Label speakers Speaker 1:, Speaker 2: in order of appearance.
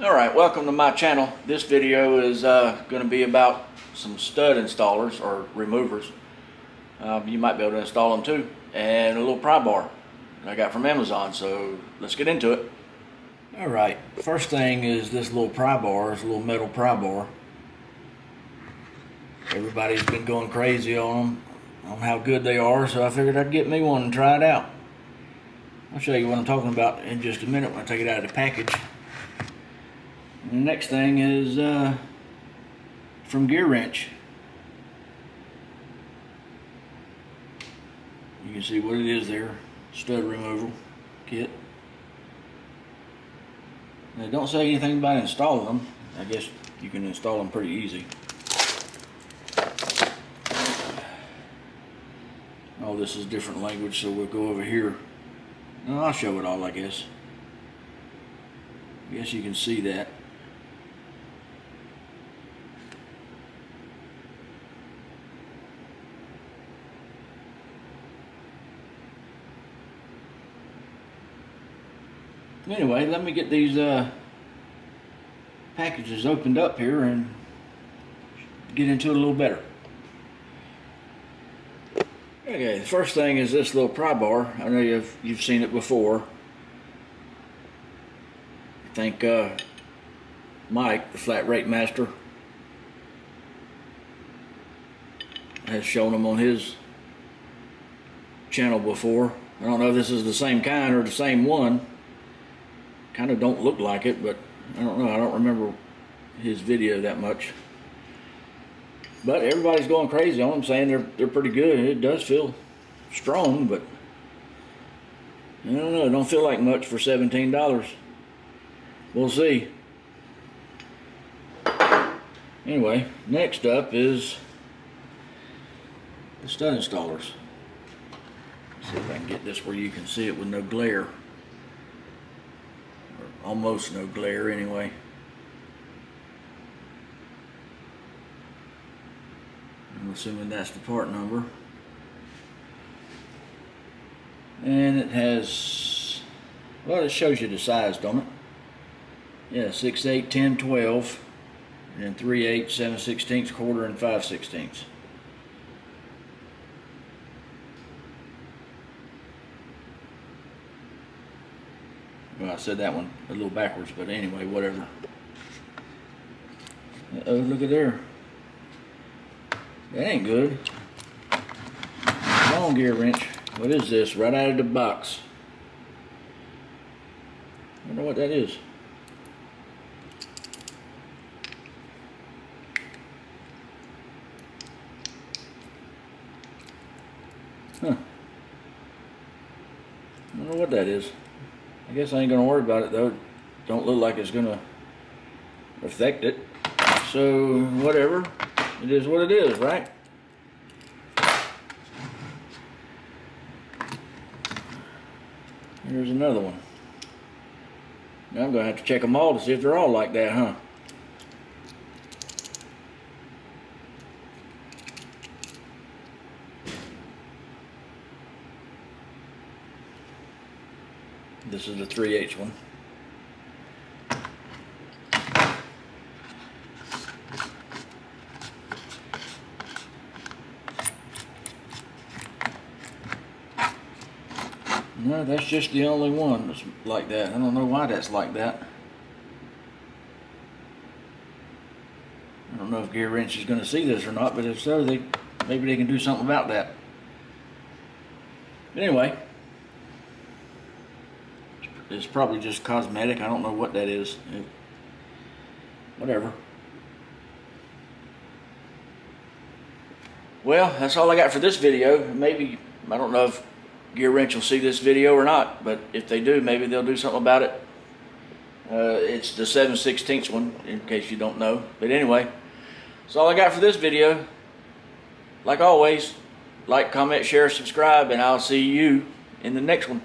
Speaker 1: Alright, welcome to my channel. This video is going to be about some stud installers or removers. You might be able to install them too. And a little pry bar I got from Amazon, so let's get into it. Alright, first thing is this little pry bar. It's a little metal pry bar. Everybody's been going crazy on them, on how good they are, so I figured I'd get me one and try it out. I'll show you what I'm talking about in just a minute when I take it out of the package. And the next thing is from Gearwrench. You can see what it is there, stud removal kit. They don't say anything about installing them. I guess you can install them pretty easy. Oh, this is different language, so we'll go over here. No, I'll show it all, I guess. I guess you can see that. Anyway, let me get these packages opened up here and get into it a little better. Okay, the first thing is this little pry bar. I know you've seen it before. I think Mike, the flat rate master, has shown them on his channel before. I don't know if this is the same kind or the same one. Kind of don't look like it, but I don't know. I don't remember his video that much. But everybody's going crazy on them, saying they're pretty good. It does feel strong, but I don't know. It don't feel like much for $17. We'll see. Anyway, next up is the stud installers. See if I can get this where you can see it with no glare. Almost no glare anyway. I'm assuming that's the part number. And it has, well, it shows you the size, don't it? Yeah, 6/8, 10, 12, and 3/8, 7/16, quarter, and 5/16. Well, I said that one a little backwards, but anyway, whatever. Uh-oh, look at there. That ain't good. Come on, Gearwrench. What is this? Right out of the box. I wonder what that is. Huh. I don't know what that is. I guess I ain't gonna worry about it though. Don't look like it's gonna affect it. So whatever. It is what it is, right? Here's another one. Now I'm gonna have to check them all to see if they're all like that, huh? This is the 3/8 one. No, that's just the only one that's like that. I don't know why that's like that. I don't know if Gearwrench is going to see this or not, but if so, maybe they can do something about that. But anyway, it's probably just cosmetic. I don't know what that is. Whatever. Well, that's all I got for this video. Maybe, I don't know if Gearwrench will see this video or not, but if they do, maybe they'll do something about it. It's the 7/16 one, in case you don't know. But anyway, that's all I got for this video. Like always, like, comment, share, subscribe, and I'll see you in the next one.